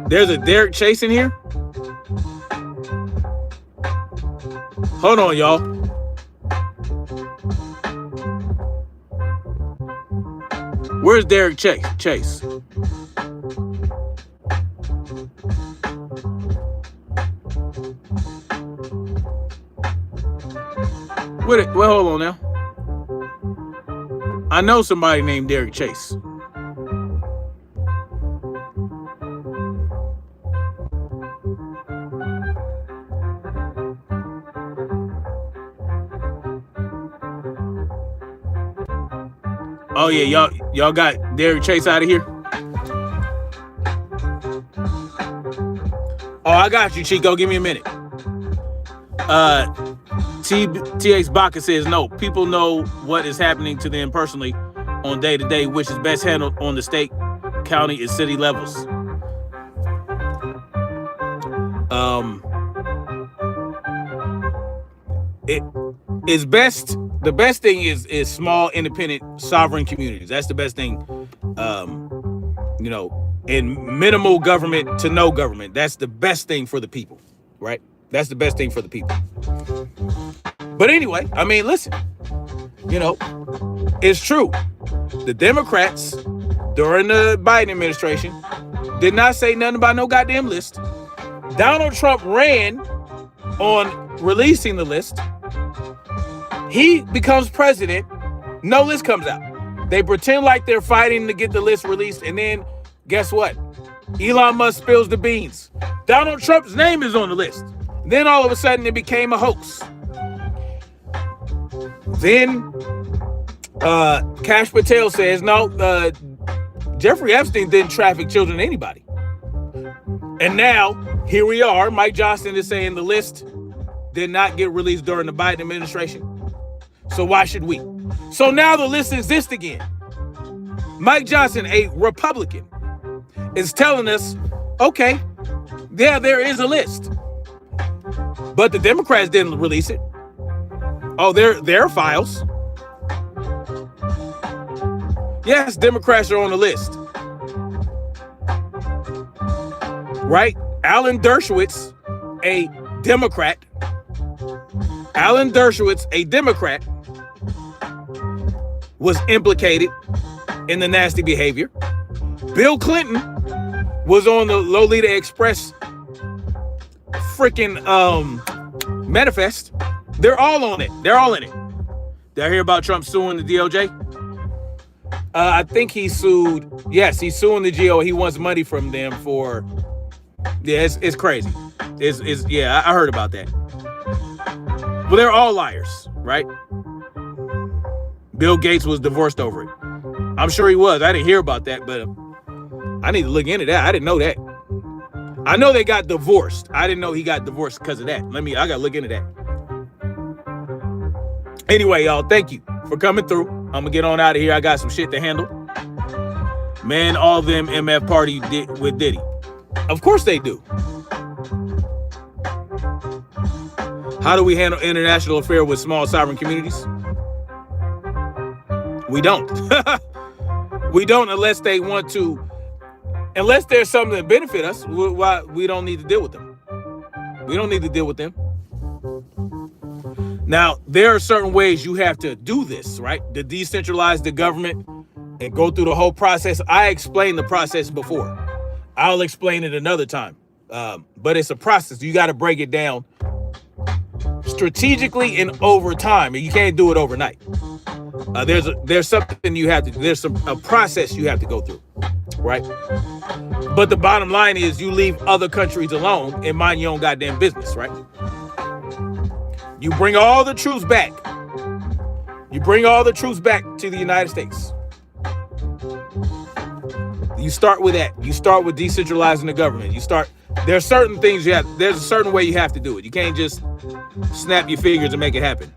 There's a Derek Chase in here? Hold on, y'all. Where's Derek Chase? Well, hold on now. I know somebody named Derek Chase. Oh yeah, y'all got Derek Chase out of here. Oh, I got you, Chico. Give me a minute. TX Baca says no. People know what is happening to them personally on day to day, which is best handled on the state, county, and city levels. It is best. The best thing is small, independent, sovereign communities. That's the best thing. And minimal government to no government. That's the best thing for the people, right? That's the best thing for the people. But anyway, I mean, listen, it's true. The Democrats during the Biden administration did not say nothing about no goddamn list. Donald Trump ran on releasing the list. He becomes president. No list comes out. They pretend like they're fighting to get the list released. And then guess what? Elon Musk spills the beans. Donald Trump's name is on the list. Then all of a sudden it became a hoax. Then Kash Patel says, no, Jeffrey Epstein didn't traffic children to anybody. And now here we are. Mike Johnson is saying the list did not get released during the Biden administration. So why should we? So now the list exists again. Mike Johnson, a Republican, is telling us, okay, yeah, there is a list. But the Democrats didn't release it. Oh, their files. Yes, Democrats are on the list. Right? Alan Dershowitz, a Democrat. Alan Dershowitz, a Democrat, was implicated in the nasty behavior. Bill Clinton was on the Lolita Express freaking manifest. They're all on it. They're all in it. Did I hear about Trump suing the DOJ? I think he sued. Yes, he's suing the GO. He wants money from them for. Yeah, it's crazy. Yeah, I heard about that. Well, they're all liars, right? Bill Gates was divorced over it. I'm sure he was. I didn't hear about that, but I need to look into that. I didn't know that. I know they got divorced. I didn't know he got divorced because of that. I gotta look into that. Anyway, y'all, thank you for coming through. I'm gonna get on out of here. I got some shit to handle. Man, all them MF party with Diddy. Of course they do. How do we handle international affairs with small sovereign communities? We don't. We don't unless they want to. Unless there's something that benefit us, we don't need to deal with them. We don't need to deal with them. Now, there are certain ways you have to do this, right? To decentralize the government and go through the whole process. I explained the process before. I'll explain it another time. But it's a process. You got to break it down strategically and over time. You can't do it overnight. There's something you have to. There's a process you have to go through, right? But the bottom line is you leave other countries alone and mind your own goddamn business, right? You bring all the troops back. You bring all the troops back to the United States. You start with that. You start with decentralizing the government. There's certain things there's a certain way you have to do it. You can't just snap your fingers and make it happen.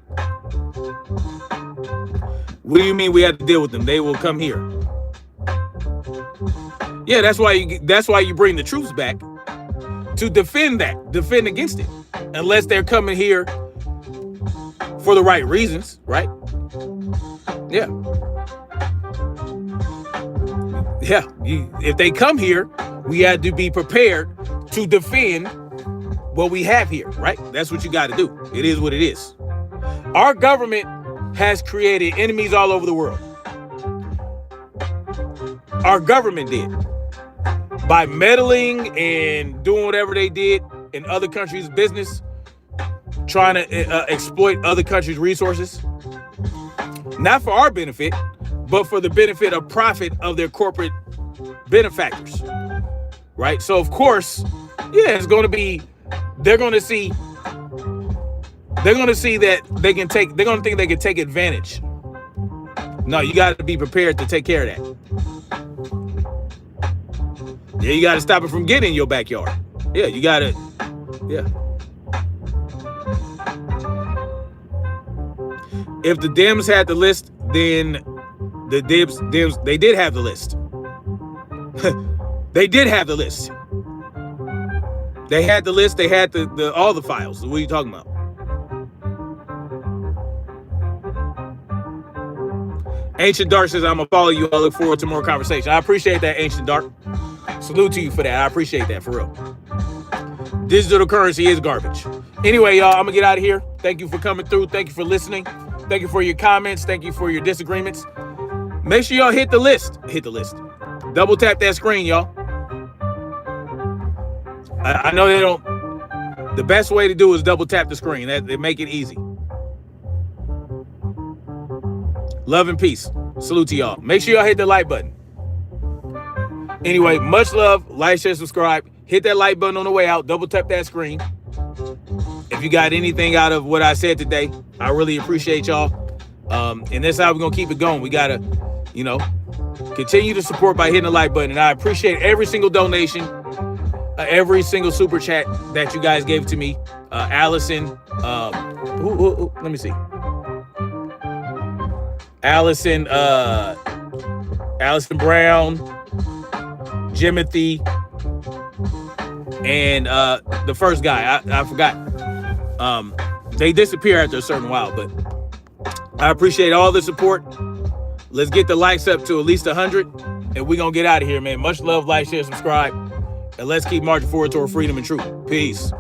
What do you mean we have to deal with them? They will come here. Yeah, that's why you bring the troops back to defend against it. Unless they're coming here for the right reasons, right? Yeah. Yeah. If they come here, we had to be prepared to defend what we have here, right? That's what you got to do. It is what it is. Our government has created enemies all over the world. Our government did. By meddling and doing whatever they did in other countries' business, trying to exploit other countries' resources. Not for our benefit, but for the benefit of profit of their corporate benefactors. Right? So, of course, yeah, it's going to be, they're going to see that they're going to think they can take advantage. No, you got to be prepared to take care of that. Yeah, you got to stop it from getting in your backyard. Yeah, you got to, yeah. If the Dems had the list, then the Dems, they did have the list. They did have the list. They had the list. They had all the files. What are you talking about? Ancient Dark says, I'm going to follow you. I look forward to more conversation. I appreciate that, Ancient Dark. Salute to you for that. I appreciate that, for real. Digital currency is garbage. Anyway, y'all, I'm going to get out of here. Thank you for coming through. Thank you for listening. Thank you for your comments. Thank you for your disagreements. Make sure y'all hit the list. Hit the list. Double tap that screen, y'all. I know they don't. The best way to do is double tap the screen. They make it easy. Love and peace. Salute to y'all. Make sure y'all hit the like button. Anyway, much love. Like, share, subscribe. Hit that like button on the way out. Double tap that screen. If you got anything out of what I said today, I really appreciate y'all. And that's how we're going to keep it going. We got to, continue to support by hitting the like button. And I appreciate every single donation, every single super chat that you guys gave to me. Allison, let me see. Allison Brown, Jimothy, and the first guy, I forgot. They disappear after a certain while, but I appreciate all the support. Let's get the likes up to at least 100, and we're going to get out of here, man. Much love, like, share, subscribe, and let's keep marching forward toward freedom and truth. Peace.